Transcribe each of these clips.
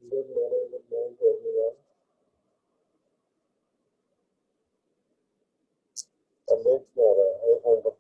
Good morning to everyone. Late for I hope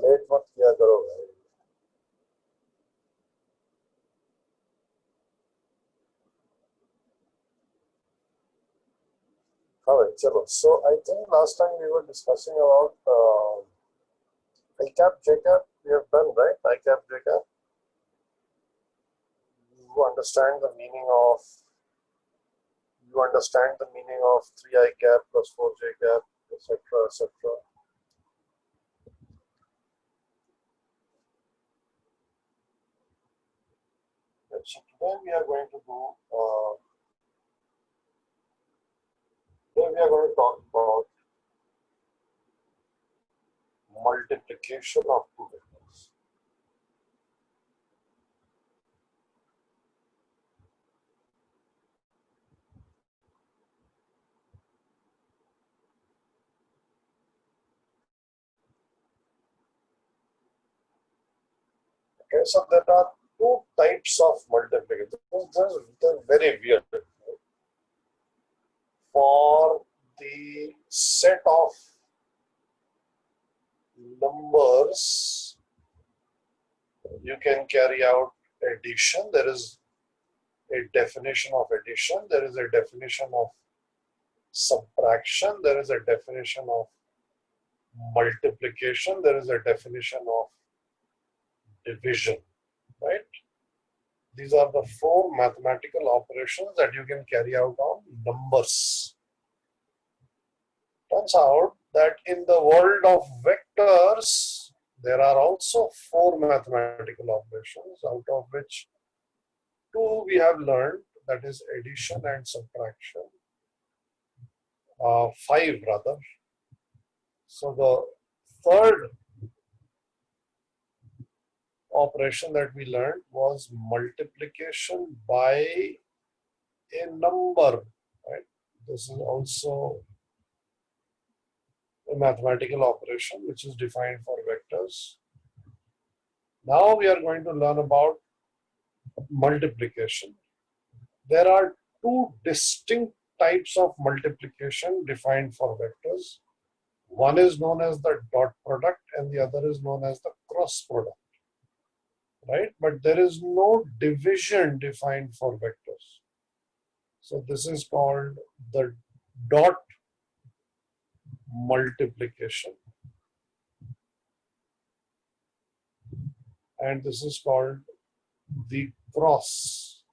late मत किया करो भाई. All right, chalo. So I think last time we were discussing about ICAP, JCAP. We have done right. ICAP, JCAP. You understand the meaning of three ICAP plus four JCAP, etc., etc. So today we are going to do. Today we are going to talk about multiplication of two vectors. Okay, so there are two types of multiplication. They're very weird. For the set of numbers, you can carry out addition. There is a definition of addition. There is a definition of subtraction. There is a definition of multiplication. There is a definition of division, right? These are the four mathematical operations that you can carry out on numbers. Turns out that in the world of vectors, there are also four mathematical operations, out of which two we have learned, that is addition and subtraction. Five rather. So the third operation that we learned was multiplication by a number, right? This is also a mathematical operation which is defined for vectors. Now we are going to learn about multiplication. There are two distinct types of multiplication defined for vectors. One is known as the dot product and the other is known as the cross product, right? But there is no division defined for vectors. So this is called the dot multiplication. And this is called the cross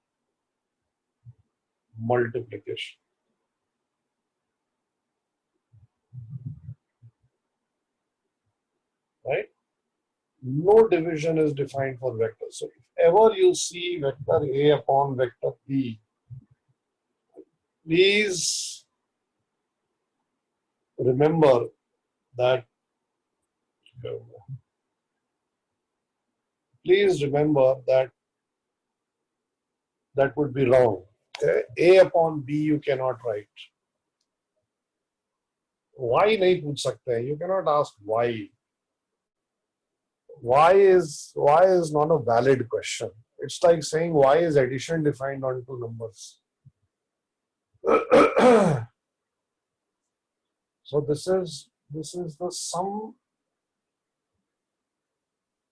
multiplication. Right? No division is defined for vectors. So if ever you see vector A upon vector B, please remember that please remember that that would be wrong. Okay? A upon B you cannot write. Why नहीं पूछ सकते हैं? You cannot ask why. Why is not a valid question. It's like saying why is addition defined on two numbers. So this is the sum.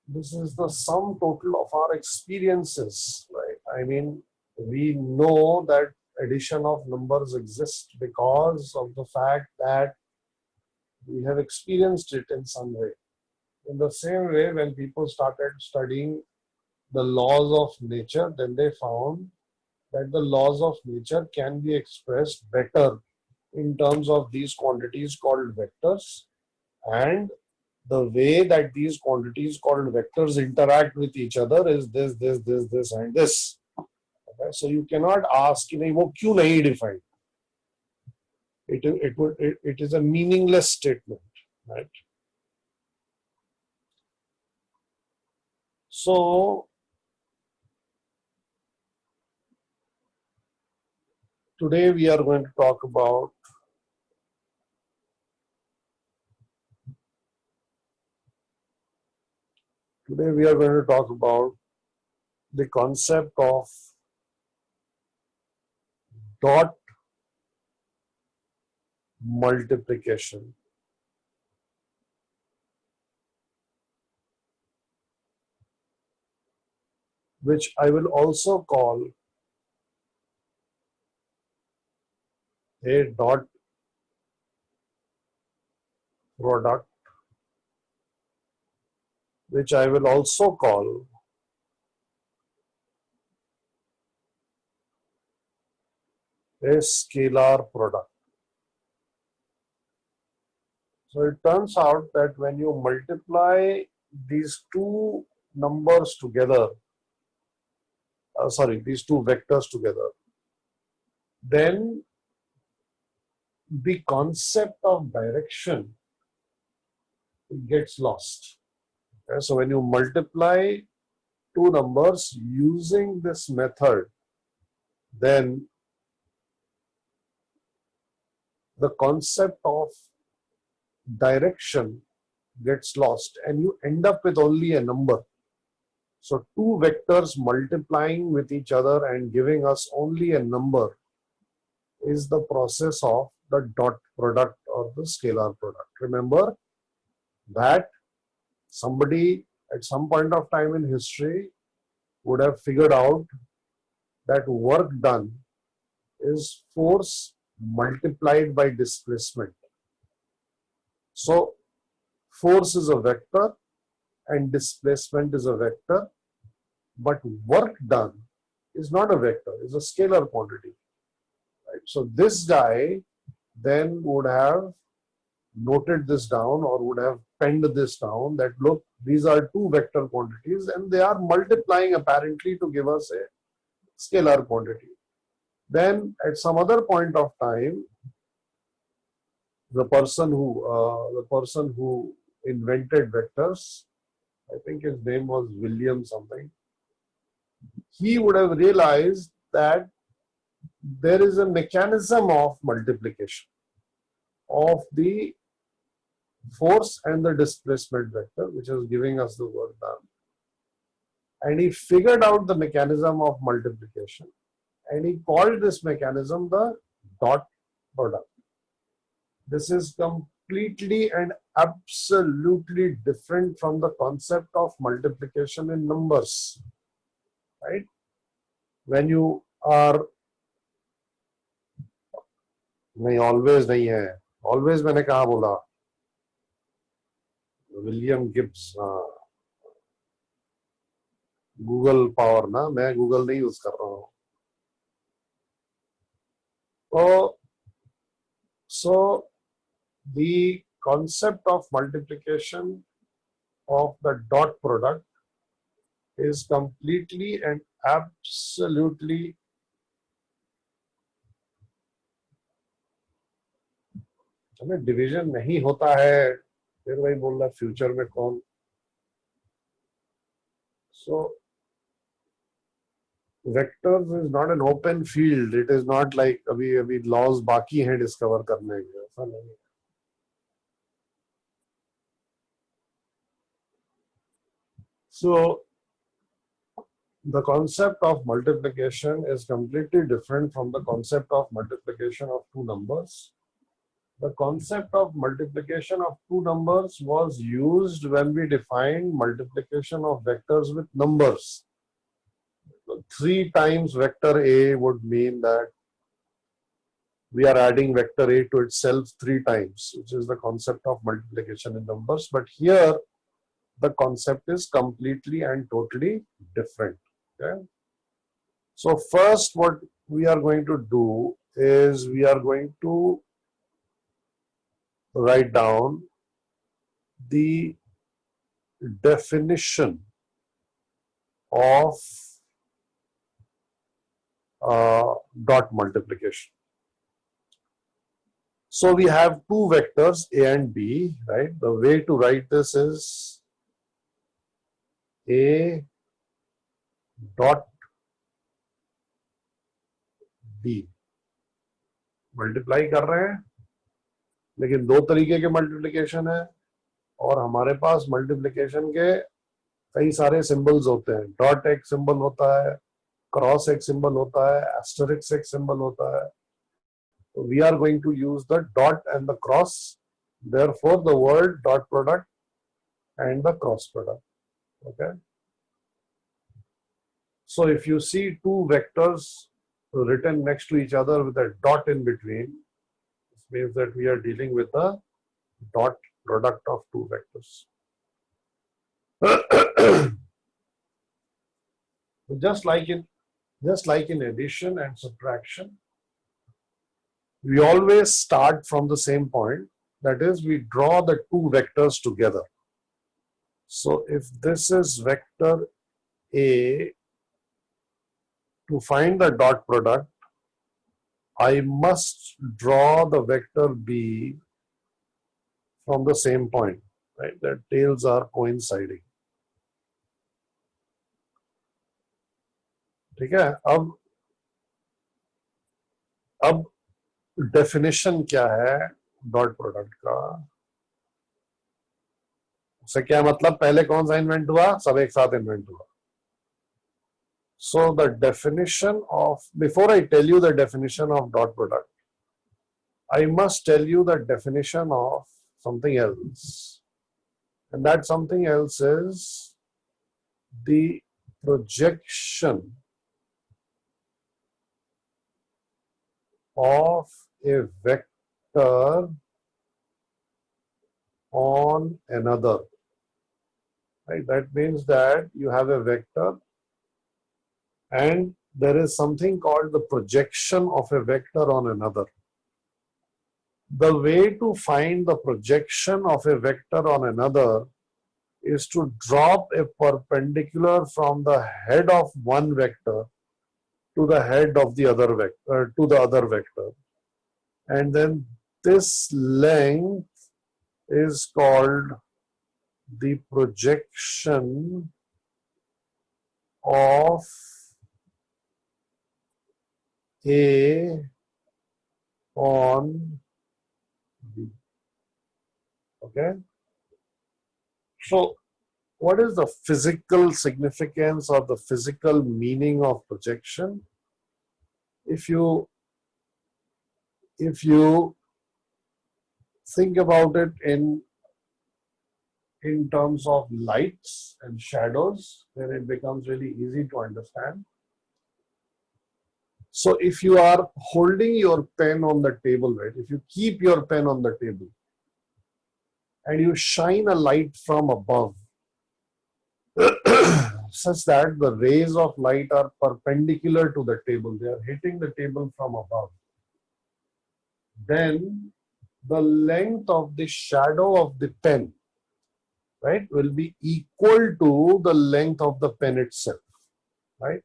This is the sum total of our experiences, right? I mean, we know that addition of numbers exists because of the fact that we have experienced it in some way. In the same way, when people started studying the laws of nature, then they found that the laws of nature can be expressed better in terms of these quantities called vectors, and the way that these quantities called vectors interact with each other is this, and this. Okay? So you cannot ask, वो क्यों नहीं defined? It is a meaningless statement, right? So today we are going to talk about the concept of dot multiplication, which I will also call a dot product, which I will also call a scalar product. So it turns out that when you multiply these two numbers together, these two vectors together, then the concept of direction gets lost. Okay? So when you multiply two numbers using this method, then the concept of direction gets lost and you end up with only a number. So two vectors multiplying with each other and giving us only a number is the process of the dot product or the scalar product. Remember that somebody at some point of time in history would have figured out that work done is force multiplied by displacement. So force is a vector and displacement is a vector, but work done is not a vector, it's a scalar quantity. Right? So this guy then would have noted this down or would have penned this down that look, these are two vector quantities and they are multiplying apparently to give us a scalar quantity. Then at some other point of time, the person who invented vectors, I think his name was William something, he would have realized that there is a mechanism of multiplication of the force and the displacement vector, which is giving us the work done. And he figured out the mechanism of multiplication and he called this mechanism the dot product. This is completely and absolutely different from the concept of multiplication in numbers, right? When you are, नहीं always नहीं है, always मैंने कहाँ बोला, William Gibbs, हाँ, Google power ना, मैं Google नहीं यूज कर रहा हूँ. So the concept of multiplication of the dot product is completely and absolutely division नहीं होता है. फिर वही बोल रहा फ्यूचर में कौन. So vectors is not an open field. It is not like अभी laws बाकी हैं discover करने के, ऐसा नहीं है. So the concept of multiplication is completely different from the concept of multiplication of two numbers. The concept of multiplication of two numbers was used when we defined multiplication of vectors with numbers. 3 times vector A would mean that we are adding vector A to itself 3 times, which is the concept of multiplication in numbers. But here, the concept is completely and totally different. Okay? So first, what we are going to do is we are going to write down the definition of dot multiplication. So we have two vectors A and B, right? The way to write this is A dot B. Multiply कर रहे हैं, लेकिन दो तरीके के multiplication है और हमारे पास मल्टीप्लिकेशन के कई सारे सिंबल्स होते हैं. डॉट एक सिंबल होता है, क्रॉस एक सिंबल होता है, एस्टरिक्स एक सिंबल होता है. We are going to use the dot and the cross. Therefore, the word dot product and the cross product. Okay. So if you see two vectors written next to each other with a dot in between, this means that we are dealing with the dot product of two vectors. just like in addition and subtraction, we always start from the same point. That is, we draw the two vectors together. So if this is vector A, to find the dot product, I must draw the vector B from the same point, right? Their tails are coinciding. ठीक है. अब definition क्या है dot product का, उससे क्या मतलब, पहले कौन सा इन्वेंट हुआ, सब एक साथ इन्वेंट हुआ. So the definition of, before I tell you the definition of dot product, I must tell you the definition of something else. And that something else is the projection of a vector on another. Right? That means that you have a vector and there is something called the projection of a vector on another. The way to find the projection of a vector on another is to drop a perpendicular from the head of one vector to the head of the other vector, to the other vector. And then this length is called the projection of A on B. Okay. So what is the physical significance or the physical meaning of projection? If you think about it in terms of lights and shadows, then it becomes really easy to understand. So if you are holding your pen on the table, right? If you keep your pen on the table and you shine a light from above, such that the rays of light are perpendicular to the table, they are hitting the table from above, then the length of the shadow of the pen, right, will be equal to the length of the pen itself, right?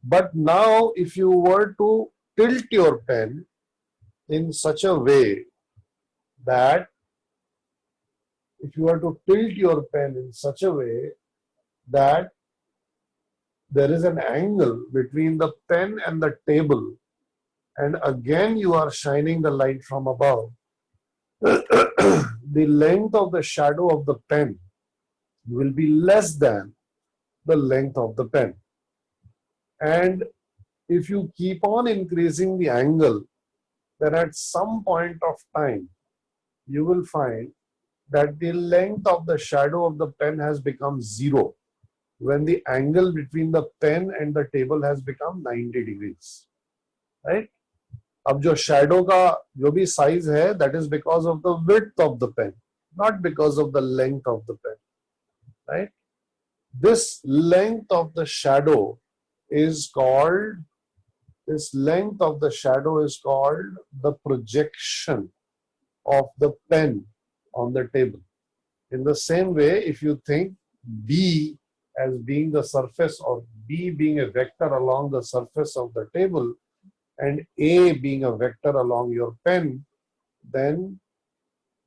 But now if you were to tilt your pen in such a way that, if you were to tilt your pen in such a way that there is an angle between the pen and the table, and again you are shining the light from above, the length of the shadow of the pen will be less than the length of the pen. And if you keep on increasing the angle, then at some point of time, you will find that the length of the shadow of the pen has become 0 when the angle between the pen and the table has become 90 degrees. Right? अब जो shadow का जो भी size है, that is because of the width of the pen, not because of the length of the pen. Right? This length of the shadow is called, the projection of the pen on the table. In the same way, if you think B as being the surface, or B being a vector along the surface of the table, and A being a vector along your pen, then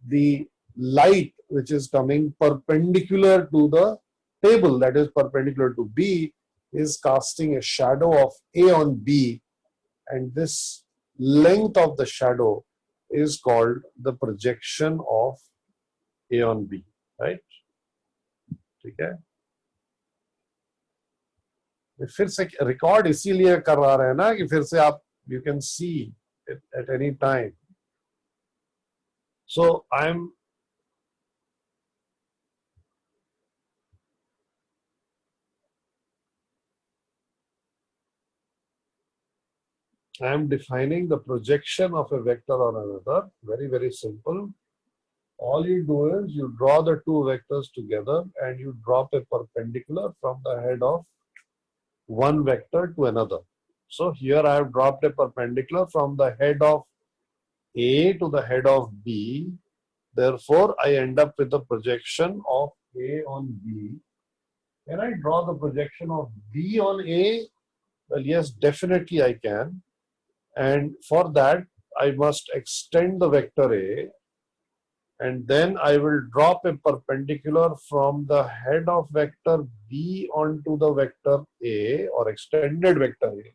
the light which is coming perpendicular to the table, that is perpendicular to B, is casting a shadow of A on B, and this length of the shadow is called the projection of A on B, right? ठीक है? फिर से record इसीलिए करा रहे हैं ना कि फिर से आप you can see it at any time. So I'm defining the projection of a vector on another. Very, very simple. All you do is you draw the two vectors together and you drop a perpendicular from the head of one vector to another. So here I have dropped a perpendicular from the head of A to the head of B. Therefore, I end up with the projection of A on B. Can I draw the projection of B on A? Well, yes, definitely I can. And for that, I must extend the vector A, and then I will drop a perpendicular from the head of vector B onto the vector A, or extended vector A.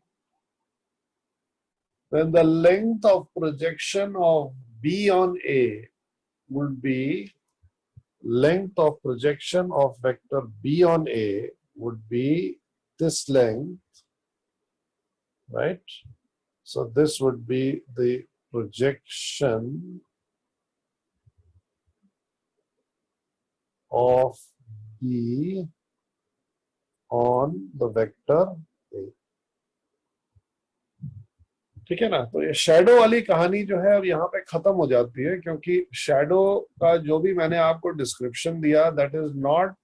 Then the length of projection of B on A would be, length of projection of vector B on A would be this length, right? So this would be the projection of B on the vector A. ठीक है ना? तो ये shadow वाली कहानी जो है अब यहाँ पे खत्म हो जाती है, क्योंकि शैडो का जो भी मैंने आपको डिस्क्रिप्शन दिया, that is not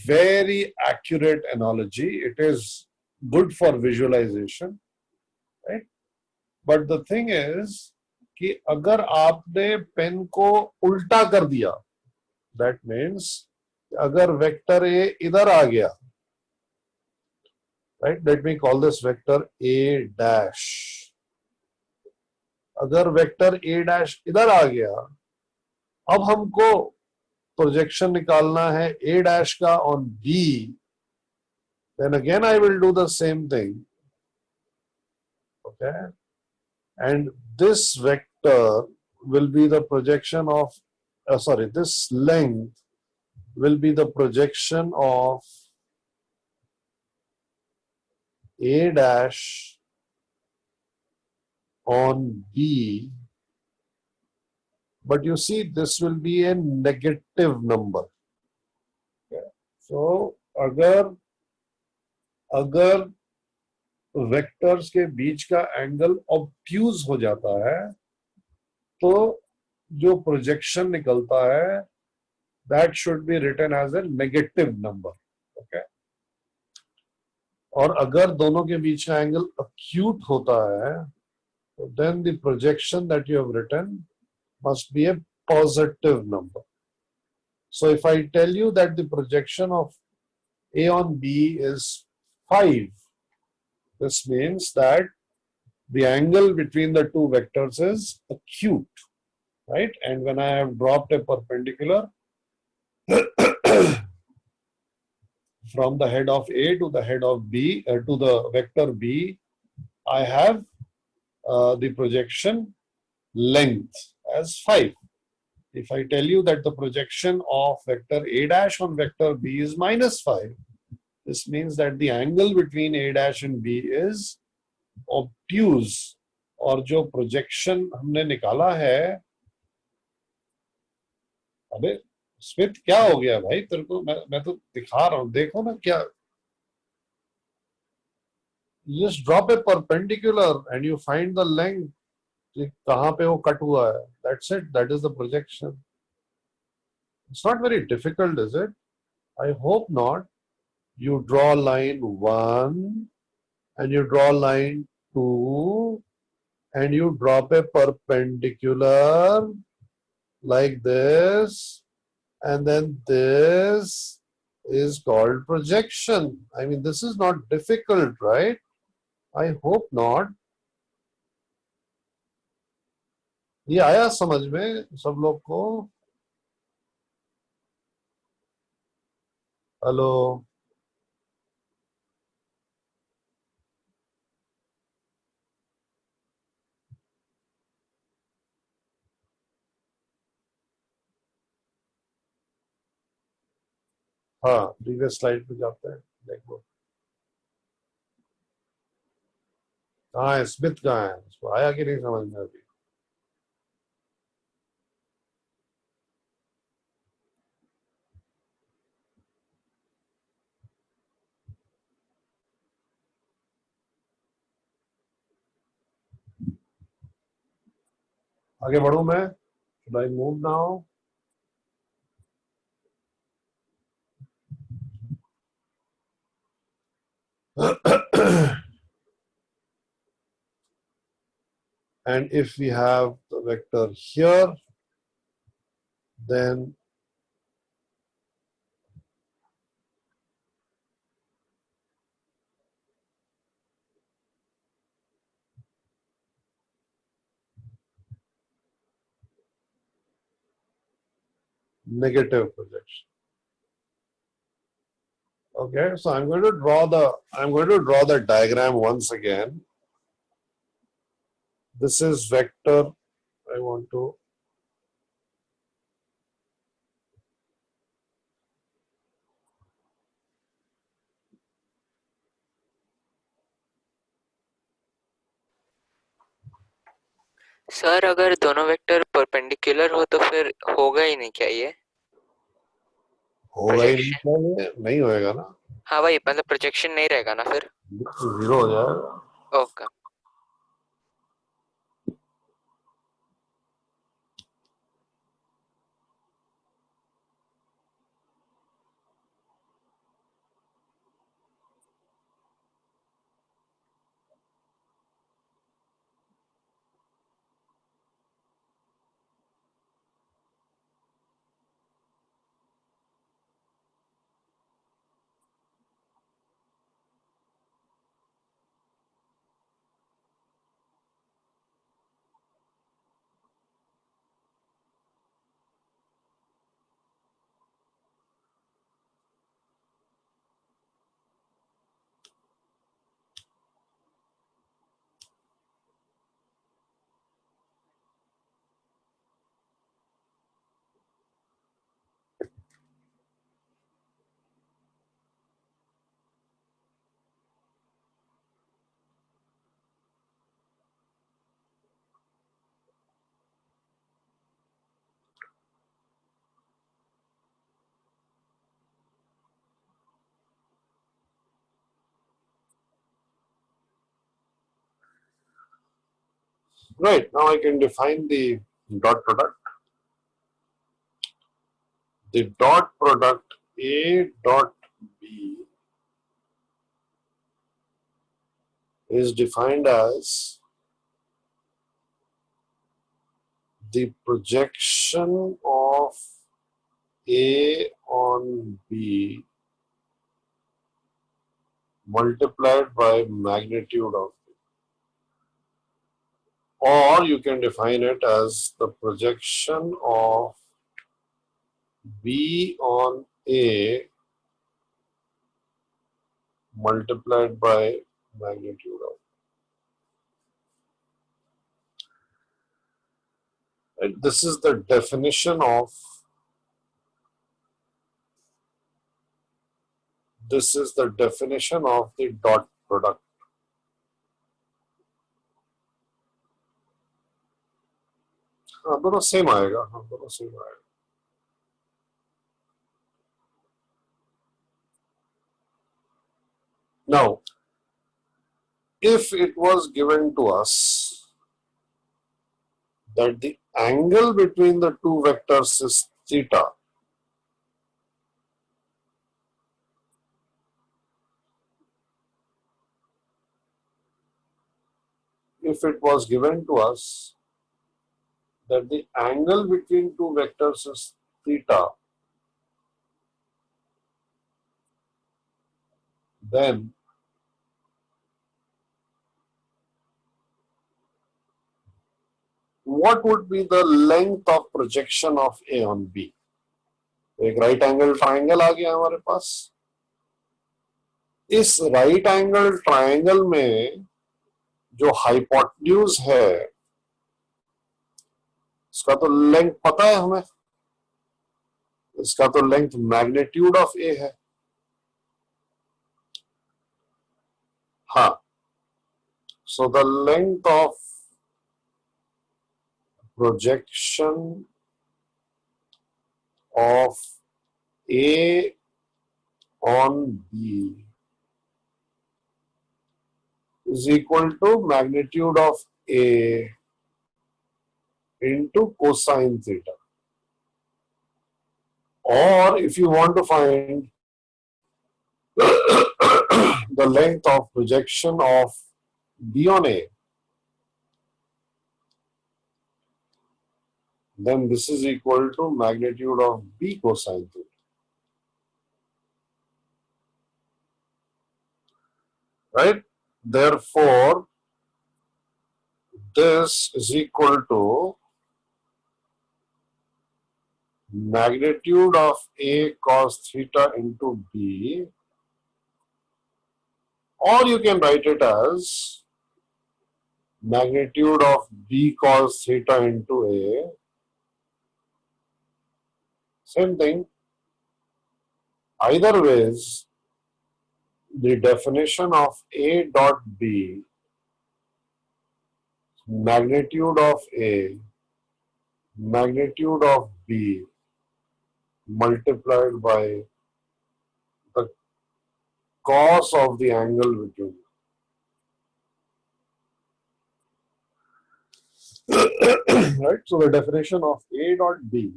very accurate analogy. It is good for visualisation, right? But the thing is कि अगर आपने पेन को उल्टा कर दिया, दैट मीन्स अगर वेक्टर ए इधर आ गया, right, let me call this vector A dash. अगर वेक्टर ए डैश इधर आ गया, अब हमको प्रोजेक्शन निकालना है ए डैश का on B. then again I will do the same thing, okay, and this vector will be the projection of this length will be the projection of A dash on B, but you see this will be a negative number. Okay. So अगर vectors के बीच का angle obtuse हो जाता है, तो जो projection निकलता है that should be written as a negative number. Okay. और अगर दोनों के बीच का एंगल अक्यूट होता है, तो then the projection that you have written must be a positive number. So if I tell you that the projection of A on B is 5, this means that the angle between the two vectors is acute, right? And when I have dropped a perpendicular from the head of A to the head of B, to the vector B, I have the projection length as 5. If I tell you that the projection of vector A dash on vector B is -5, this means that the angle between A dash and B is obtuse. और जो projection हमने निकाला है, अबे Smith क्या हो गया भाई तेरे को? मैं तो दिखा रहा हूं, देखो ना क्या. You just drop a perpendicular and you find the length. कहाँ पे वो कट हुआ है. That's it. That is the projection. It's not very difficult, is it? I hope not. You draw line 1 and you draw line 2 and you drop a perpendicular like this, and then this is called projection. I mean, this is not difficult, right? I hope not. ये आया समझ में सब लोग को? Hello. हाँ, previous slide पे जाते हैं. देखो कहाँ है स्मिथ, कहाँ है? उसको आया कि नहीं समझ में अभी? आगे बढ़ूं मैं? Should I move now? And if we have the vector here, then negative projection. Okay, so I'm going to draw the diagram once again. This is vector. I want to sir अगर दोनों vector perpendicular हो तो फिर होगा ही नहीं क्या ये? होगा ही नहीं, प्रोजेक्शन? क्या ये नहीं होएगा ना? हाँ भाई, मतलब प्रोजेक्शन नहीं रहेगा ना फिर? जीरो हो जाएगा. Okay. Right, now I can define the dot product. The dot product A dot B is defined as the projection of A on B multiplied by magnitude of B. Or you can define it as the projection of B on A multiplied by magnitude of. Right? This is the definition of the dot product. हाँ दोनों same आएगा, हाँ दोनों same आएगा. Now, if it was given to us that the angle between the two vectors is theta, if it was given to us that the angle between two vectors is theta, then what would be the length of projection of A on B? एक right angle triangle आ गया हमारे पास. इस right angle triangle में जो hypotenuse है इसका तो length पता है हमें, इसका तो लेंथ मैग्नीट्यूड ऑफ ए है. हाँ, so the length of projection of A on B is equal to magnitude of A into cosine theta. Or if you want to find the length of projection of B on A, then this is equal to magnitude of B cosine theta. Right? Therefore, this is equal to magnitude of A cos theta into B, or you can write it as magnitude of B cos theta into A. Same thing. Either ways, the definition of A dot B, magnitude of A, magnitude of B multiplied by the cos of the angle between. Right? So the definition of A dot B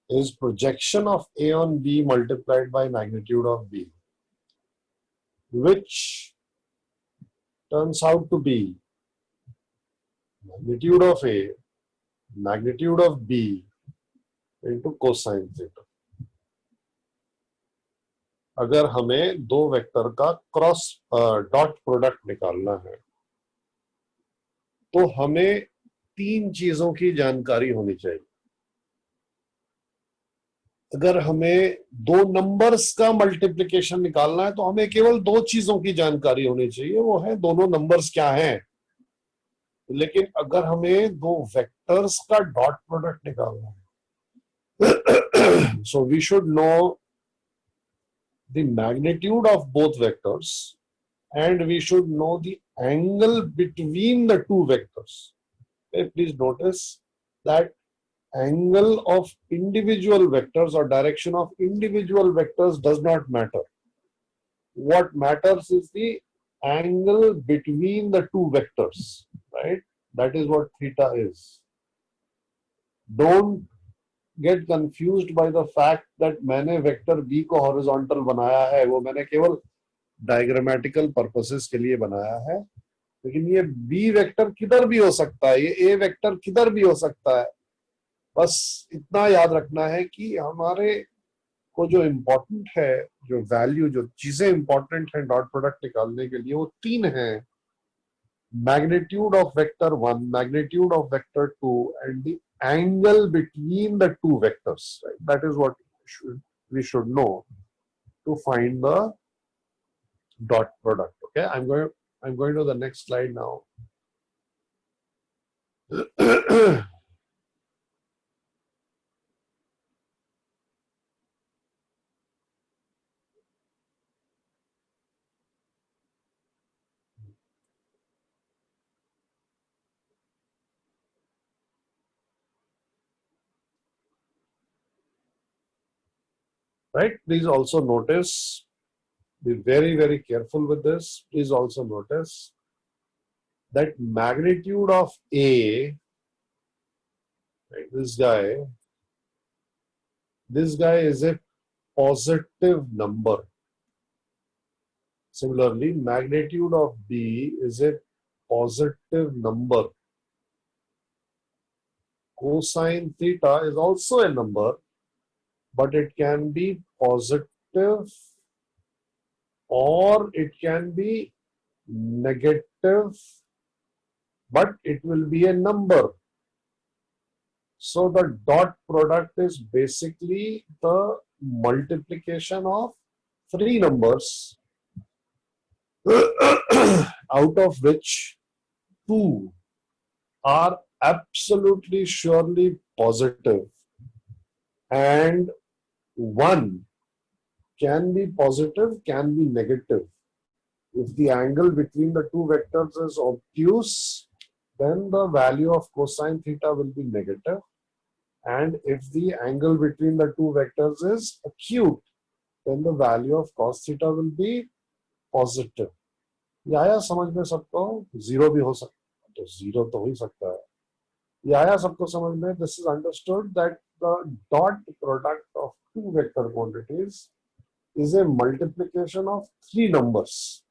is projection of A on B multiplied by magnitude of B, which turns out to be magnitude of A, magnitude of B into cosine theta. अगर हमें दो vector का cross dot product निकालना है तो हमें तीन चीजों की जानकारी होनी चाहिए. अगर हमें दो नंबर्स का मल्टीप्लिकेशन निकालना है तो हमें केवल दो चीजों की जानकारी होनी चाहिए, वो है दोनों नंबर्स क्या हैं. लेकिन अगर हमें दो वेक्टर्स का डॉट प्रोडक्ट निकालना है so we should know the magnitude of both vectors and we should know the angle between the two vectors. Okay, please notice that angle of individual vectors or direction of individual vectors does not matter. What matters is the angle between the two vectors, right? That is what theta is. Don't get confused by the fact that मैंने vector b को horizontal बनाया है, वो मैंने केवल diagrammatical purposes के लिए बनाया है. लेकिन ये b वेक्टर किधर भी हो सकता है, ये a वेक्टर किधर भी हो सकता है. बस इतना याद रखना है कि हमारे को जो इम्पोर्टेंट है, जो वैल्यू, जो चीजें इम्पोर्टेंट है डॉट प्रोडक्ट निकालने के लिए, वो तीन हैं. Magnitude of vector 1, magnitude of vector 2 and the angle between the two vectors. Right? That is what we should know to find the dot product. Okay, I'm going to the next slide now. Right, please also notice, be very, very careful with this. Please also notice that magnitude of A, right, this guy is a positive number. Similarly, magnitude of B is a positive number. Cosine theta is also a number, but it can be positive or it can be negative, but it will be a number. So the dot product is basically the multiplication of three numbers out of which two are absolutely surely positive and one can be positive, can be negative. If the angle between the two vectors is obtuse, then the value of cosine theta will be negative. And if the angle between the two vectors is acute, then the value of cos theta will be positive. ये आया समझ में सबको? Zero भी हो सकता है, तो जीरो तो हो ही सकता है. ये आया सबको समझ में? This is understood that the dot product of two vector quantities is a multiplication of three numbers.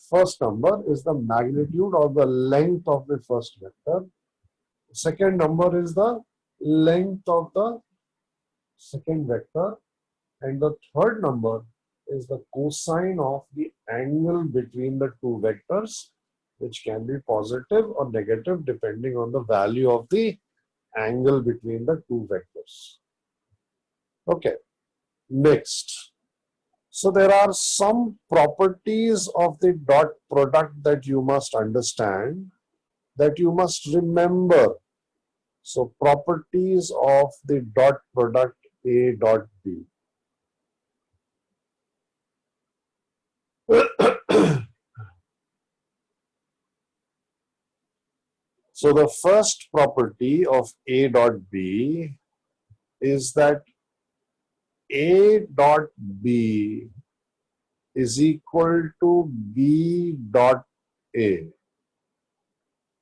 First number is the magnitude or the length of the first vector. Second number is the length of the second vector. And the third number is the cosine of the angle between the two vectors, which can be positive or negative depending on the value of the angle between the two vectors. Okay, next. So there are some properties of the dot product that you must understand, that you must remember. So properties of the dot product A dot B. So the first property of A dot B is that A dot B is equal to B dot A.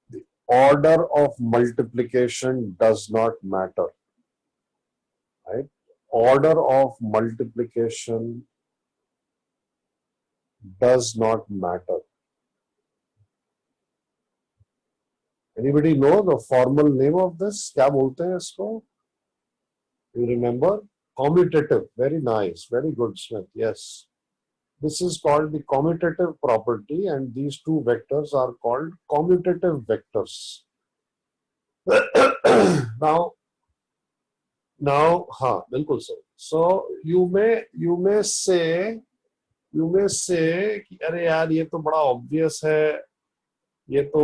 The order of multiplication does not matter. Right? Order of multiplication does not matter. Anybody know the formal name of this? क्या बोलते हैं इसको? You remember? Commutative. Very nice. Very good, Smith. Yes. This is called the commutative property, and these two vectors are called commutative vectors. now, हाँ, बिल्कुल सही. So you may say कि अरे यार ये तो बड़ा obvious है, ये तो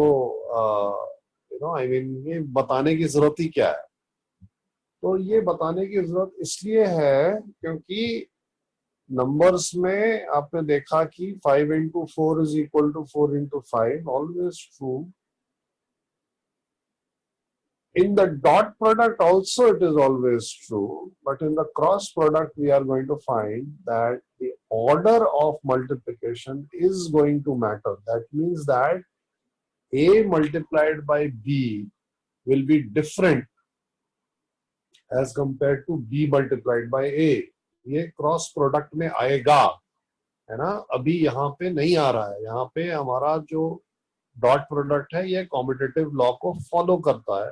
ये बताने की जरूरत ही क्या है? तो ये बताने की जरूरत इसलिए है क्योंकि नंबर्स में आपने देखा कि 5 into 4 is equal to 4 into 5, always true. In the dot product also it is always true, but in the cross product we are going to find that the order of multiplication is going to matter. That means that A multiplied by B will be different as compared to B multiplied by A. ये cross product में आएगा, है ना? अभी यहाँ पे नहीं आ रहा है. यहाँ पे हमारा जो डॉट प्रोडक्ट है ये कॉम्पिटिटिव लॉ को फॉलो करता है,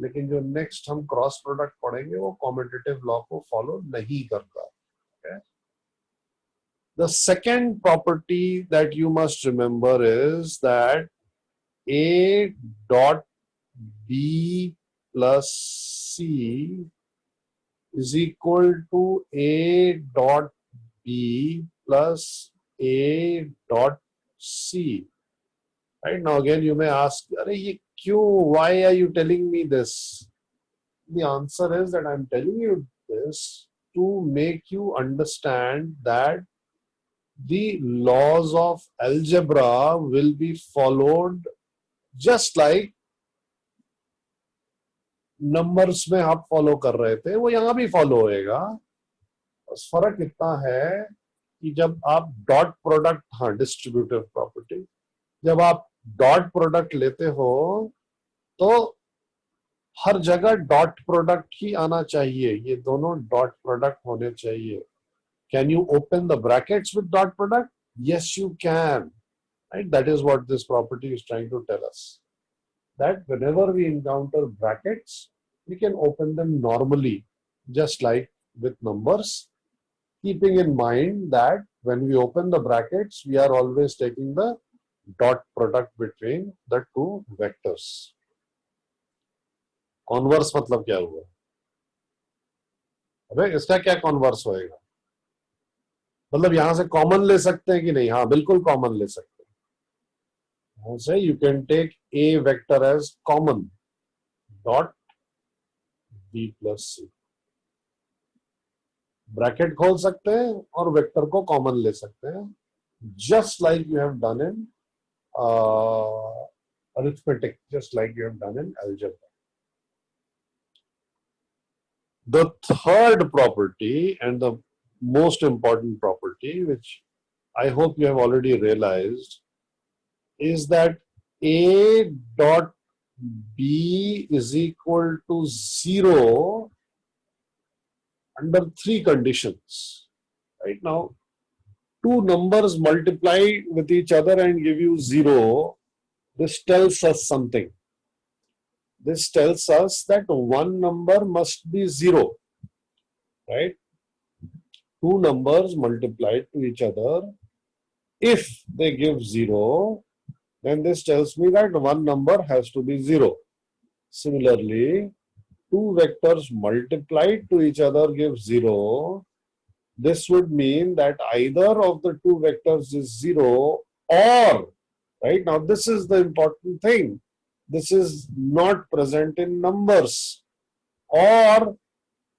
लेकिन जो नेक्स्ट हम क्रॉस प्रोडक्ट पढ़ेंगे वो कॉम्पिटिटिव लॉ को फॉलो नहीं करता. Okay? The second property that you must remember is that A dot B plus C is equal to A dot B plus A dot C. Right now, again, you may ask, "Arey, ye kyun? Why are you telling me this?" The answer is that I'm telling you this to make you understand that the laws of algebra will be followed just like numbers में आप follow कर रहे थे वो यहाँ भी follow होएगा. बस फर्क इतना है कि जब आप डॉट प्रोडक्ट, हाँ डिस्ट्रीब्यूटिव प्रॉपर्टी, जब आप डॉट प्रोडक्ट लेते हो तो हर जगह डॉट प्रोडक्ट ही आना चाहिए. ये दोनों डॉट प्रोडक्ट होने चाहिए. Can you open the brackets with dot product? Yes you can. Right? That is what this property is trying to tell us. That whenever we encounter brackets, we can open them normally, just like with numbers, keeping in mind that when we open the brackets, we are always taking the dot product between the two vectors. Converse मतलब क्या हुआ? अबे इसका क्या converse होएगा? मतलब यहां से कॉमन ले सकते हैं कि नहीं? हाँ बिल्कुल कॉमन ले सकते हैं. Say you can take A vector as common, dot B plus C. Bracket खोल सकते हैं और वेक्टर को कॉमन ले सकते हैं, just like you have done in arithmetic, just like you have done in algebra. The third property and the most important property, which I hope you have already realized, is that A dot B is equal to 0 under three conditions. Right now, two numbers multiply with each other and give you 0. This tells us something. This tells us that one number must be 0. Right? Two numbers multiplied to each other. If they give 0, then this tells me that one number has to be 0. Similarly, two vectors multiplied to each other give 0. This would mean that either of the two vectors is 0 or, right now this is the important thing, this is not present in numbers, or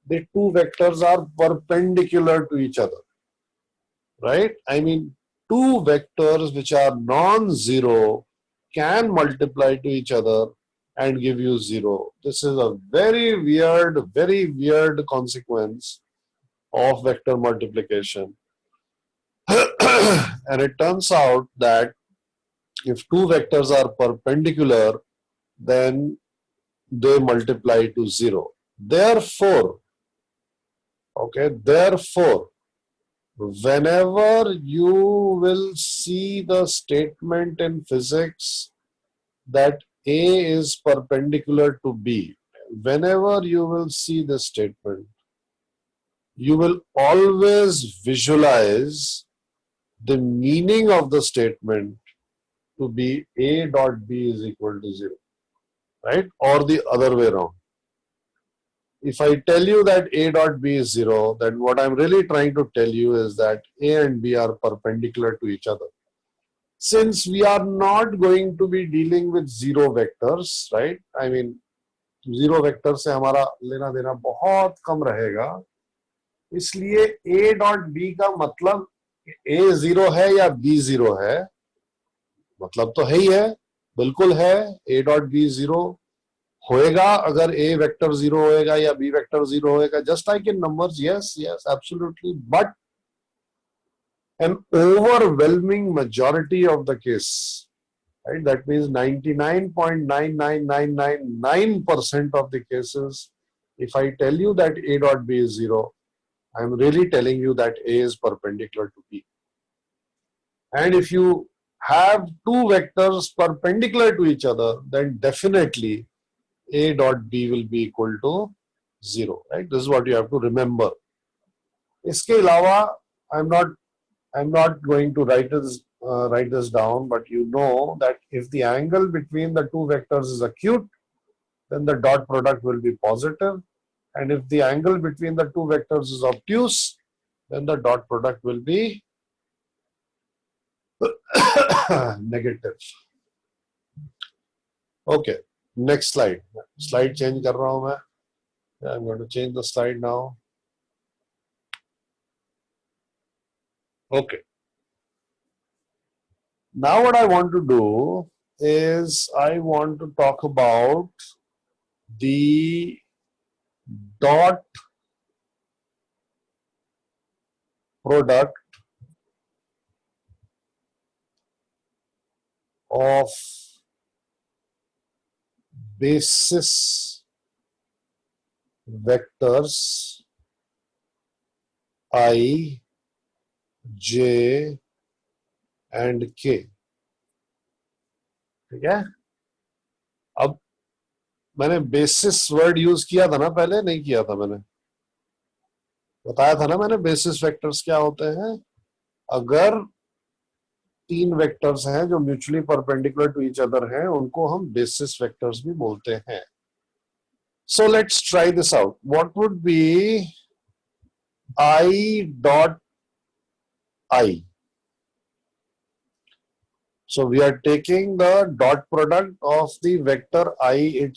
the two vectors are perpendicular to each other. Right? I mean, two vectors which are non-zero can multiply to each other and give you 0. This is a very weird consequence of vector multiplication. And it turns out that if two vectors are perpendicular, then they multiply to 0. Therefore, whenever you will see the statement in physics that A is perpendicular to B, whenever you will see this statement, you will always visualize the meaning of the statement to be A dot B is equal to 0, right? Or the other way around. If I tell you that A dot B is 0, then what I'm really trying to tell you is that A and B are perpendicular to each other. Since we are not going to be dealing with zero vectors, right? I mean, zero vector से हमारा लेना देना बहुत कम रहेगा, इसलिए A dot B का मतलब A 0 है या B 0 है, मतलब तो है ही है, बिल्कुल है. A dot B 0 होएगा अगर A वेक्टर 0 होएगा या B वेक्टर 0 होएगा, just like in numbers. Yes, absolutely. But an overwhelming majority of the case, right? That means 99.99999% of the cases, if I tell you that A dot B is 0, I'm really telling you that A is perpendicular to B. And if you have two vectors perpendicular to each other, then definitely A dot B will be equal to 0, right? This is what you have to remember. इसके अलावा, I'm not going to write this down, but you know that if the angle between the two vectors is acute, then the dot product will be positive. And if the angle between the two vectors is obtuse, then the dot product will be negative. Okay, next slide. Slide change कर रहा हूं मैं. I'm going to change the slide now. Okay. Now what I want to do is I want to talk about the dot product of basis vectors I, J and K. ठीक है. अब मैंने basis word use किया था ना, पहले नहीं किया था. मैंने बताया था ना, मैंने बेसिस वेक्टर्स क्या होते हैं. अगर तीन वेक्टर्स हैं जो mutually perpendicular to each other हैं, उनको हम बेसिस वेक्टर्स भी बोलते हैं. So let's try this out. What would be I dot I? So we are taking the dot product of the vector I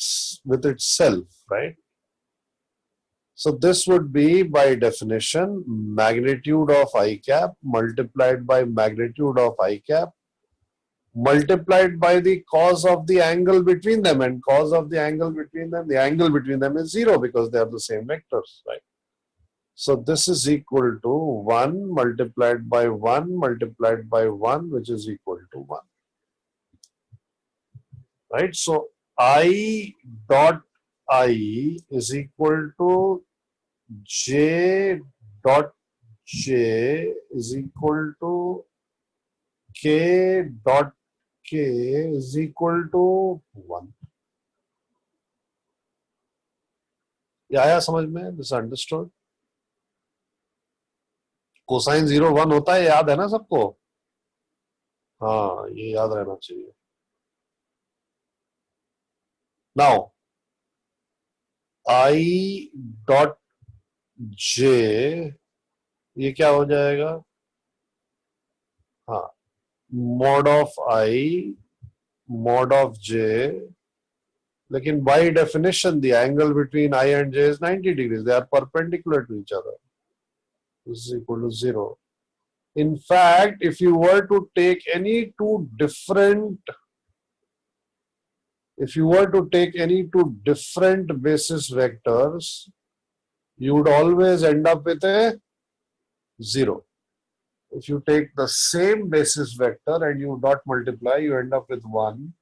with itself, right? So this would be by definition magnitude of I cap multiplied by magnitude of I cap multiplied by the cos of the angle between them, and cos of the angle between them, the angle between them is 0 because they are the same vectors, right? So this is equal to 1 multiplied by 1 multiplied by 1, which is equal to 1. Right? So I dot I is equal to J dot J is equal to K dot K is equal to 1. ये आया समझ में? This understood? Cosine 0 1 होता है, याद है ना सबको? हाँ, ये याद रहना चाहिए. Now I dot J ये क्या हो जाएगा? हाँ, mod of I mod of J, लेकिन by definition the angle between I and J is 90 degrees. They are perpendicular to each other. This is equal to 0. In fact, if you were to take any two different basis vectors, you would always end up with a 0. If you take the same basis vector and you dot multiply, you end up with 1.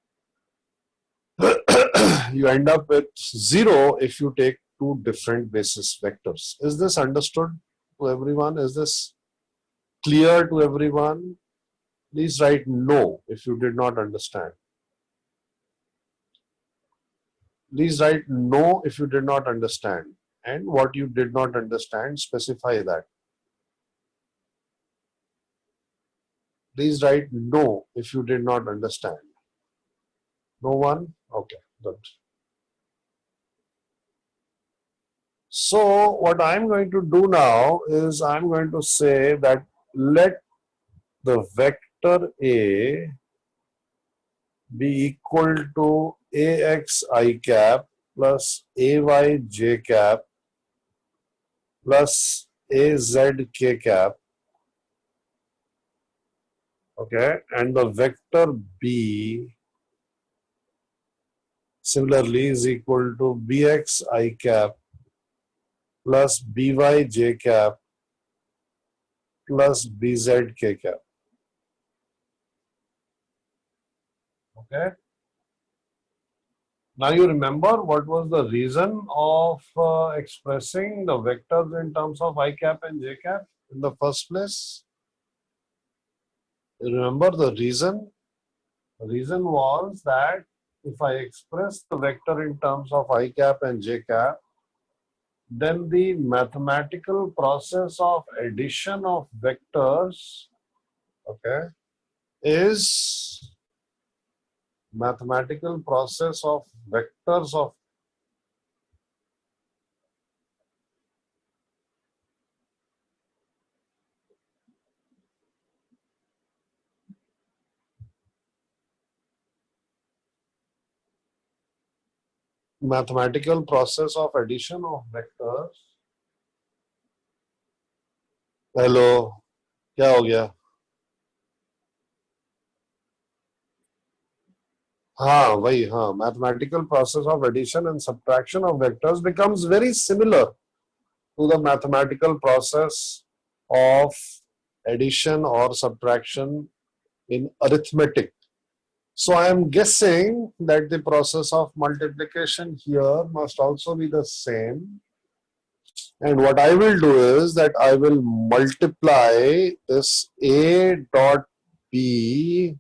You end up with 0 if you take two different basis vectors. Is this understood to everyone? Is this clear to everyone? Please write no if you did not understand. Please write no if you did not understand. And what you did not understand, specify that. Please write no if you did not understand. No one? Okay, good. So what I'm going to do now is I'm going to say that let the vector A be equal to AX I cap plus AY J cap plus AZ K cap. Okay, and the vector B similarly is equal to BX I cap plus BY J cap plus BZ K cap. Okay. Now you remember what was the reason of expressing the vectors in terms of I cap and J cap in the first place? You remember the reason? The reason was that if I express the vector in terms of I cap and J cap, then the mathematical process of addition of vectors, okay, is mathematical process of vectors of mathematical process of addition of vectors. Hello, क्या हो गया? हाँ वही, हाँ, mathematical process of addition and subtraction of vectors becomes very similar to the mathematical process of addition or subtraction in arithmetic. So I am guessing that the process of multiplication here must also be the same. And what I will do is that I will multiply this A dot B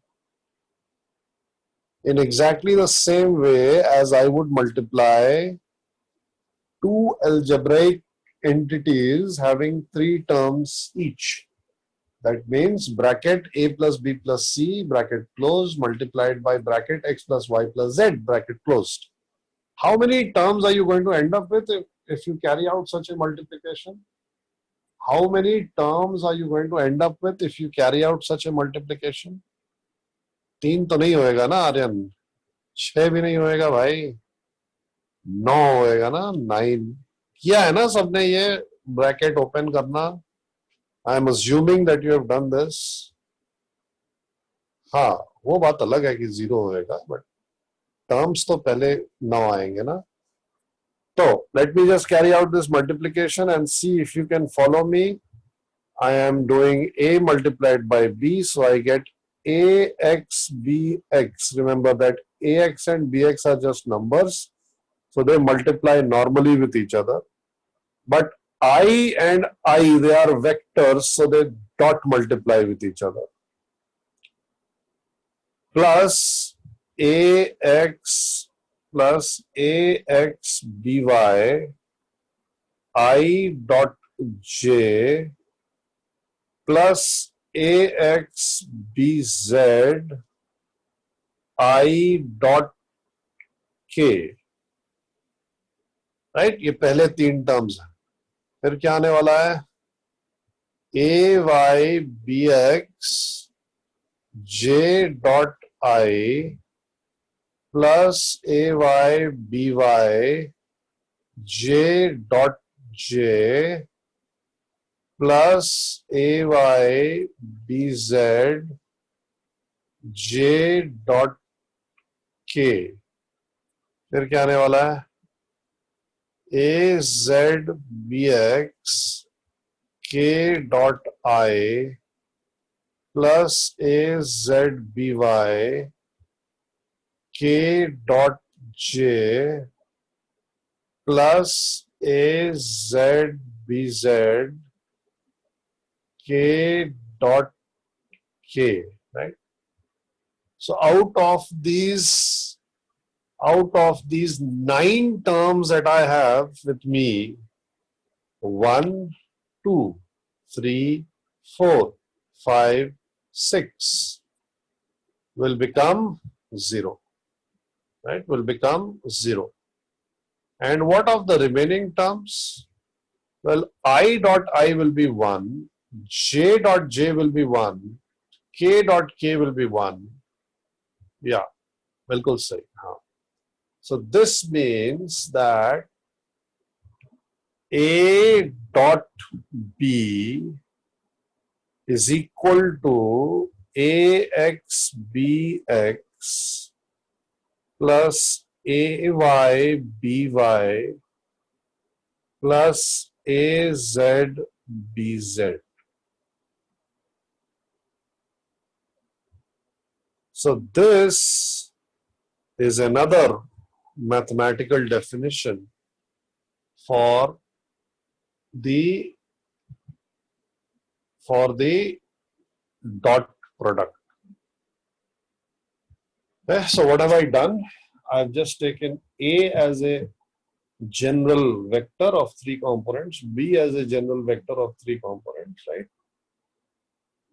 in exactly the same way as I would multiply two algebraic entities having three terms each. That means bracket A plus B plus C, bracket closed, multiplied by bracket X plus Y plus Z, bracket closed. How many terms are you going to end up with if you carry out such a multiplication? How many terms are you going to end up with if you carry out such a multiplication? 3 तो नहीं होएगा ना आर्यन, 6 भी नहीं होएगा भाई, 9 होएगा ना, 9 किया है ना सबने ये ब्रैकेट ओपन करना. I am assuming that you have done this. हाँ, वो बात अलग है कि 0 होएगा, बट टर्म्स तो पहले 9 आएंगे ना. So let me just carry out this multiplication and see if you can follow me. I am doing A multiplied by B, so I get AX BX. Remember that AX and BX are just numbers, so they multiply normally with each other. But I and I, they are vectors, so they dot multiply with each other. Plus AX plus AX BY I dot J plus AX BZ I dot K. Right, ये पहले 3 terms हैं. फिर क्या आने वाला है? AY BX J dot I plus AY BY J dot J plus AY BZ J dot K. फिर क्या आने वाला है? AZ BX K dot I plus AZ BY K dot J plus AZ BZ K dot K, right? So out of these 9 terms that I have with me, 1, 2, 3, 4, 5, 6 will become 0, right? Will become 0. And what of the remaining terms? Well, I dot I will be 1, J dot J will be 1, K dot K will be 1. Yeah, बिल्कुल सही. हाँ. So this means that A dot B is equal to AX BX plus AY BY plus AZ BZ. So this is another mathematical definition for the dot product. Okay, so what have I done? I've just taken A as a general vector of 3 components, B as a general vector of 3 components, right?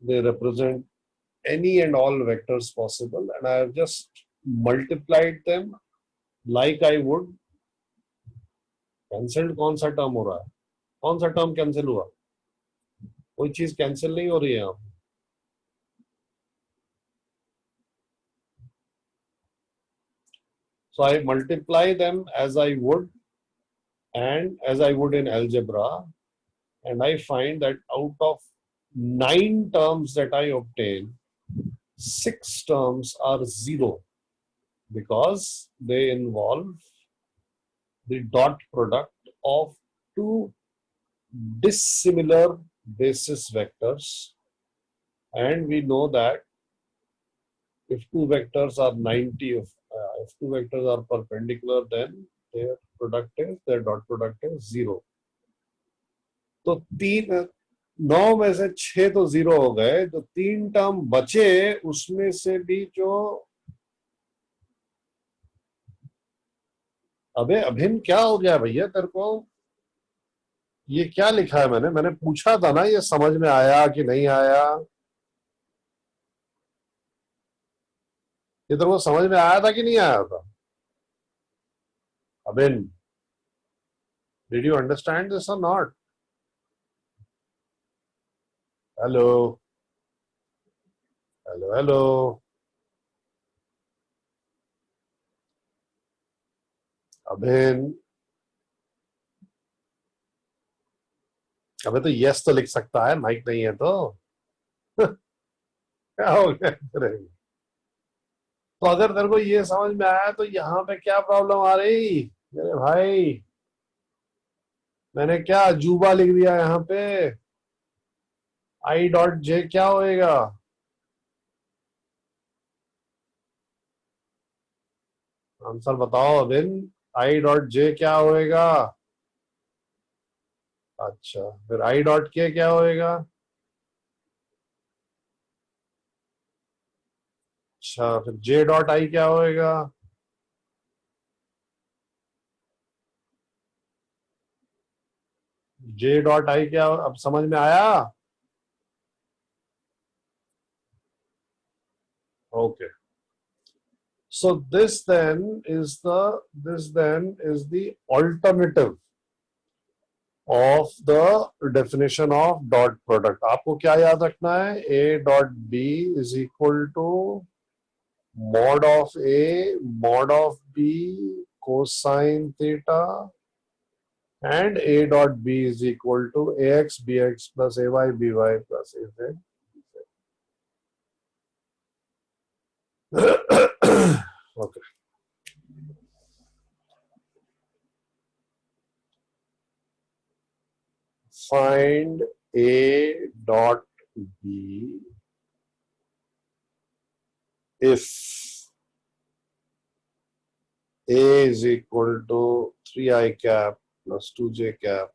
They represent any and all vectors possible, and I have just multiplied them like I would. Cancelled कौन सा term हो रहा है? कौन सा term cancel हुआ? कोई चीज कैंसिल नहीं हो रही है. यहाँ So I multiply them as I would in algebra, and I find that out of 9 terms that I obtain, 6 terms are zero because they involve the dot product of two dissimilar basis vectors. And we know that if two vectors are 90, if two vectors are perpendicular, then their dot product is 0. तो 9 में से 6 तो 0 हो गए, तो 3 term बचे, उसमें से भी जो अबे अभिन क्या हो गया भैया तेरे को? ये क्या लिखा है? मैंने पूछा था ना, ये समझ में आया कि नहीं आया? ये तेरे को समझ में आया था कि नहीं आया था? अभिन, डिड यू अंडरस्टैंड दिस और नॉट? Hello hello hello. अभिन, अबे तो यस तो लिख सकता है, माइक नहीं है तो। क्या हो गया तेरे? तो अगर तेरे को ये समझ में आया तो यहाँ पे क्या प्रॉब्लम आ रही मेरे भाई? मैंने क्या अजूबा लिख दिया यहाँ पे? आई डॉट जे क्या होएगा? आंसर बताओ अभिन। आई डॉट जे क्या होएगा? अच्छा, फिर आई डॉट के क्या होएगा? अच्छा, फिर जे डॉट आई क्या होएगा? जे डॉट आई क्या अब समझ में आया? Okay, so this then is the alternative of the definition of dot product. आपको क्या याद रखना है? A dot B is equal to mod of A mod of B cosine theta, and A dot B is equal to AX BX plus AY BY plus AZ. Okay. Find A dot B if A is equal to 3I cap plus 2J cap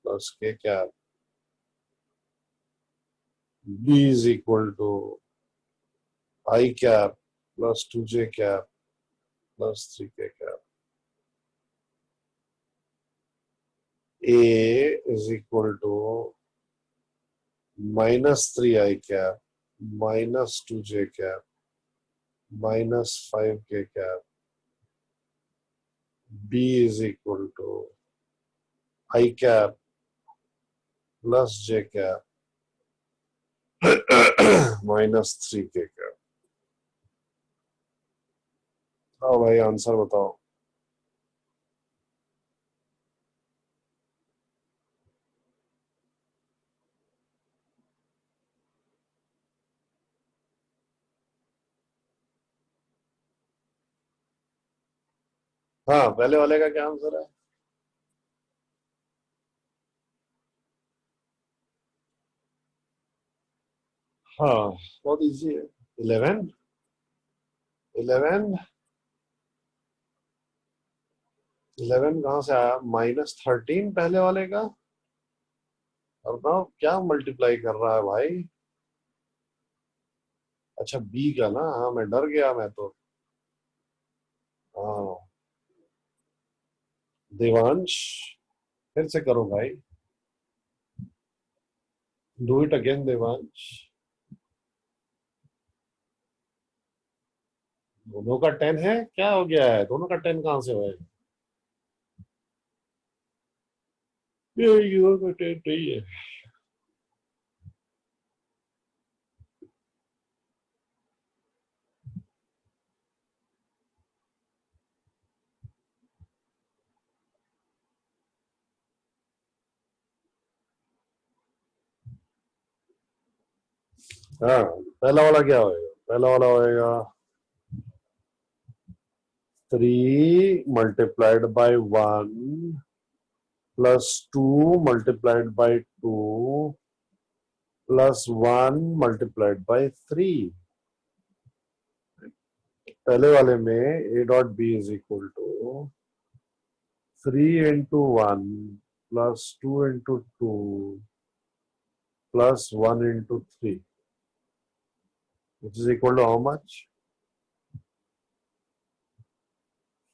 plus K cap. B is equal to I cap plus 2J cap plus 3K cap. A is equal to minus 3I cap minus 2J cap minus 5K cap. B is equal to I cap plus J cap minus 3K cap. हाँ भाई, answer बताओ। हाँ, पहले वाले का क्या answer है? हाँ, बहुत इजी है। 11 11 11 कहाँ से आया? -13 पहले वाले का। और बताओ क्या मल्टीप्लाई कर रहा है भाई? अच्छा, बी का ना? हाँ, मैं डर गया मैं तो। हाँ, देवांश, फिर से करो भाई। Do it again Devansh. दोनों का 10 है? क्या हो गया है? दोनों का 10 कहाँ से हुआ है? ये का 10 नहीं है। हाँ, पहला वाला क्या होएगा? पहला वाला होएगा 3 multiplied by 1 plus 2 multiplied by 2 plus 1 multiplied by 3. पहले वाले में a dot b is equal to 3 into 1 plus 2 into 2 plus 1 into 3, which is equal to how much?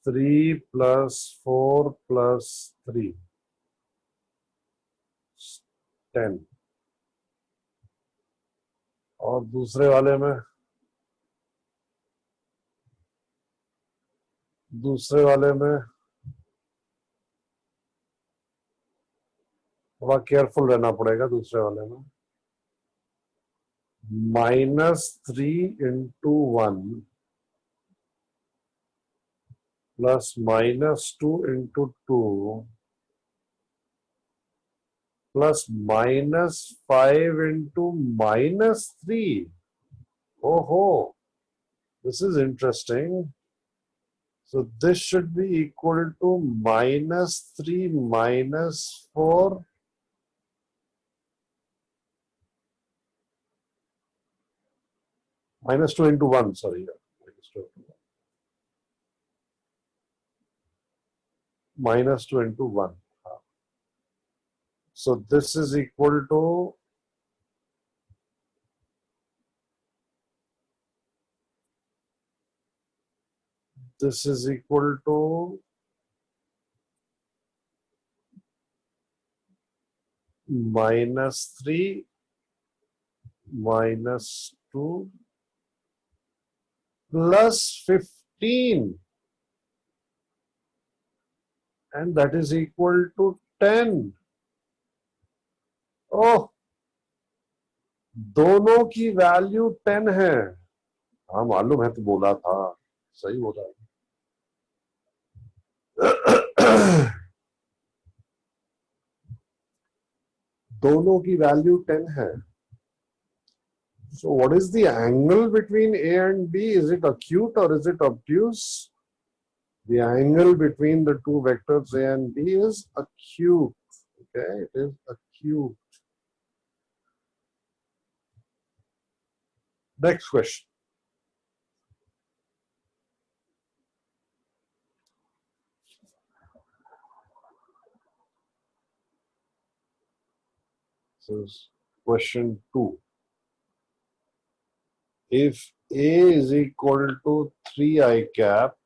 3 plus 4 plus 3, 10. और दूसरे वाले में थोड़ा केयरफुल रहना पड़ेगा। दूसरे वाले में -3 into 1 plus -2 into 2 plus -5 into -3. Oh ho, this is interesting. So this should be equal to -3 -4 -2 into 1, sorry, -2 -2 into 1. So this is equal to -3 -2 plus 15, and that is equal to 10. Oh, दोनों की value 10 है। हाँ मालूम है, तो बोला था, सही बोला। दोनों की वैल्यू 10 है। So what is the angle between A and B? Is it acute or is it obtuse? The angle between the two vectors A and B is acute. Okay, it is acute. Next question. This is question 2. If A is equal to 3i cap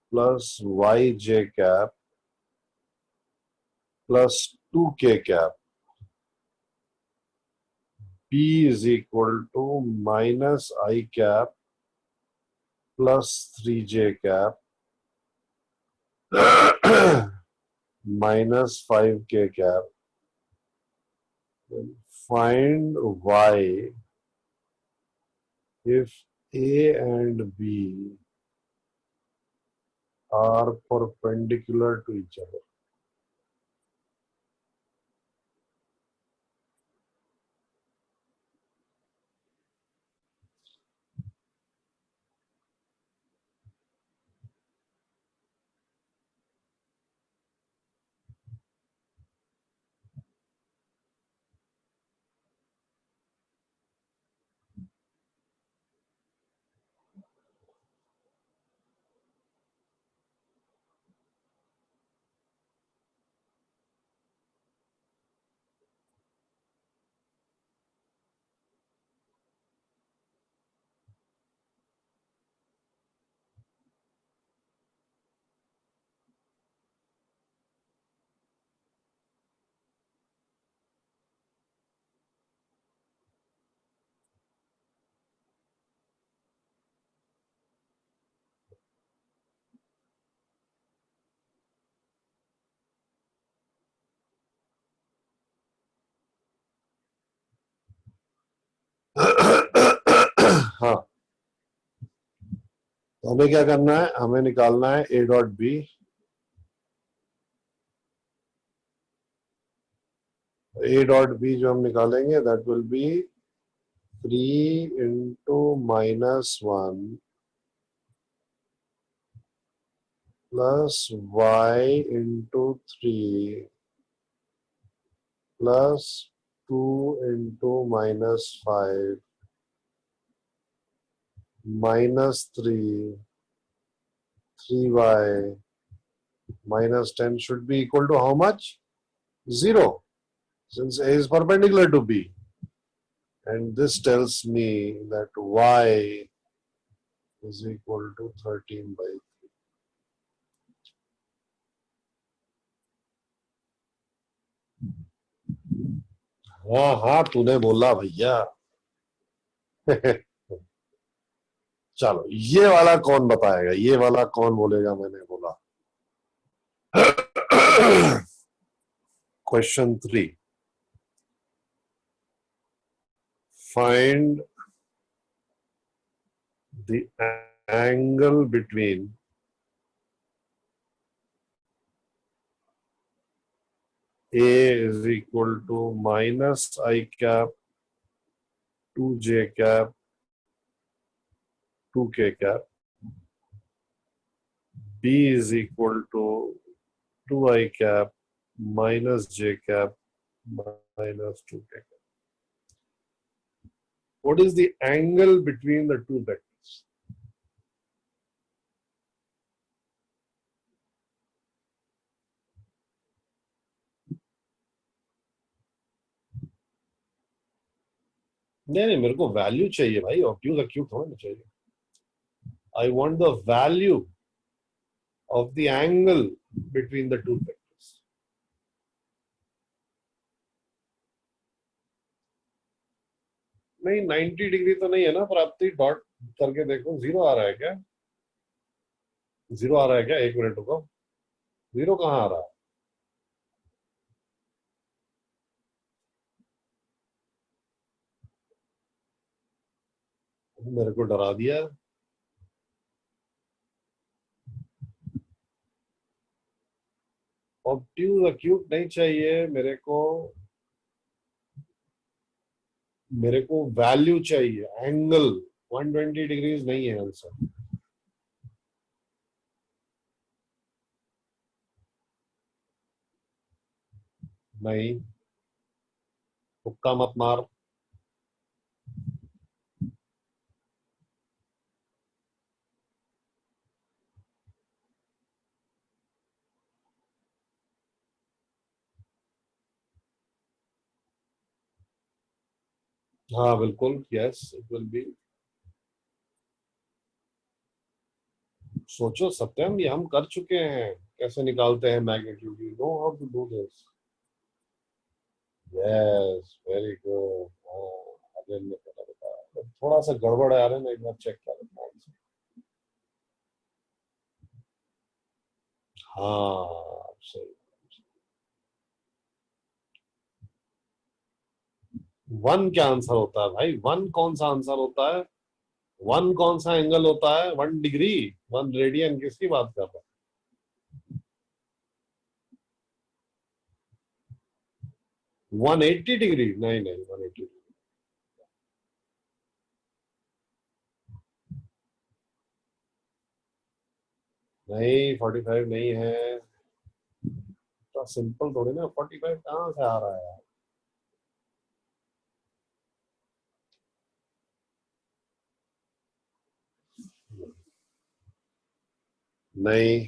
plus yj cap plus 2k cap, B is equal to minus I cap plus 3j cap minus 5k cap. Then find y if A and B are perpendicular to each other. हाँ, तो हमें क्या करना है? हमें निकालना है A dot B। A dot B जो हम निकालेंगे, that will be 3 into -1 plus y into 3 plus 2 into -5 minus 3, 3y minus 10 should be equal to how much? 0, since A is perpendicular to B. And this tells me that y is equal to 13/3. हाँ हाँ तूने बोला भैया। चलो ये वाला कौन बताएगा, ये वाला कौन बोलेगा मैंने बोला। Question 3, find the angle between A is equal to minus I cap 2j cap 2k cap, B is equal to 2I cap minus j cap minus 2k cap. What is the angle between the two vectors? नहीं मेरे को value चाहिए भाई, obtuse acute होना चाहिए। I want the value of the angle between the two vectors. नहीं 90 degree तो नहीं है ना प्राप्ति, डॉट करके देखो, 0 आ रहा है क्या? 0 आ रहा है क्या? 1 मिनट रुको, 0 कहाँ आ रहा है? मेरे को डरा दिया। ऑब्ट्यूज एक्यूट नहीं चाहिए मेरे को वैल्यू चाहिए, एंगल 120 डिग्रीज नहीं है आंसर। नहीं, तुक्का मत मार। हाँ बिल्कुल, यस इट विल बी। सोचो सत्यम, ये हम कर चुके हैं, कैसे निकालते हैं magnitude, you know how to do this. Yes very good. अरे मैं पता बता, थोड़ा सा गड़बड़ है यार, मैं एक बार चेक कर लेता हूँ। हाँ सही। 1 क्या आंसर होता है भाई? 1 कौन सा आंसर होता है? 1 कौन सा एंगल होता है? 1 डिग्री, 1 रेडियन, किसकी बात कर रहा है? 180 डिग्री? नहीं नहीं 180 डिग्री नहीं, 45 नहीं है। तो सिंपल थोड़ी ना, 45 कहाँ से आ रहा है यार? नहीं,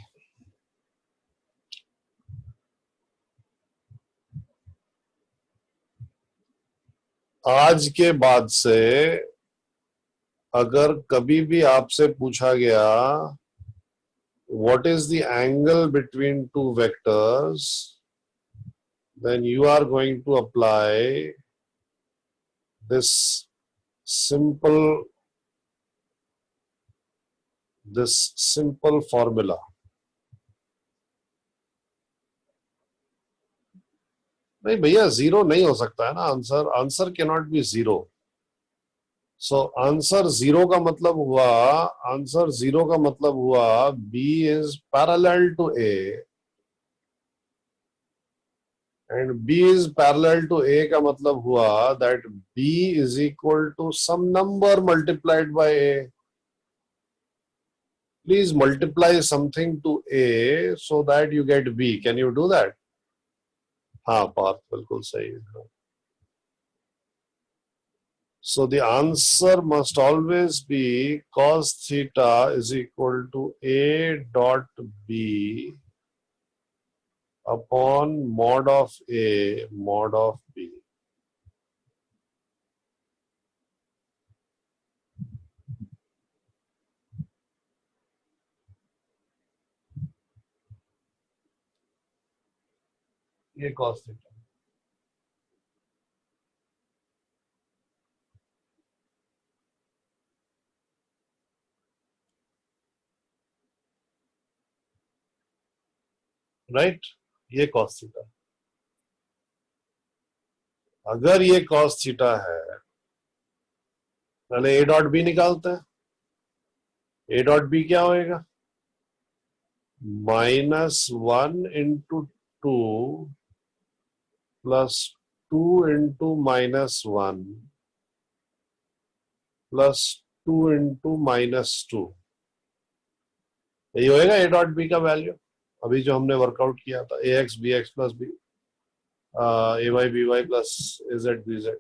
आज के बाद से अगर कभी भी आपसे पूछा गया what is the angle between two vectors, then you are going to apply this simple formula. नहीं भैया, 0 नहीं हो सकता है ना answer can not be 0। So answer 0 का मतलब हुआ B is parallel to A and B is parallel to A का मतलब हुआ that B is equal to some number multiplied by A. Please multiply something to A so that you get B. Can you do that? हाँ पार्थ बिल्कुल सही है. So the answer must always be cos theta is equal to A dot B upon mod of A mod of B. ये cos theta. Right? ये cos theta. अगर ये cos theta है, पहले A dot B निकालते हैं. A dot B क्या होएगा? -1 into 2 plus 2 into -1 plus 2 into -2. यही होएगा A dot B का वैल्यू. अभी जो हमने वर्कआउट किया था AX BX plus B AY BY plus AZ BZ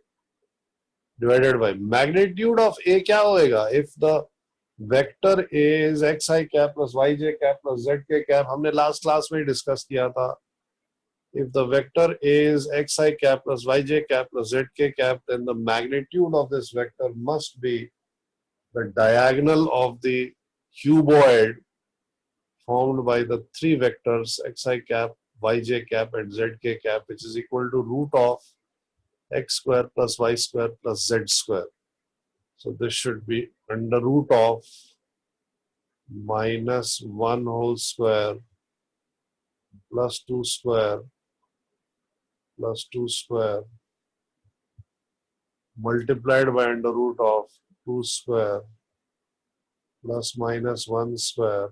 divided by magnitude of A क्या होएगा? If the vector A is xi cap plus yj cap plus zk cap, हमने last class में discuss किया था. If the vector A is xi cap plus yj cap plus zk cap, then the magnitude of this vector must be the diagonal of the cuboid formed by the three vectors xi cap, yj cap and zk cap, which is equal to root of x square plus y square plus z square. So this should be under root of -1 whole square plus 2 square plus 2 square multiplied by under root of 2 square plus -1 square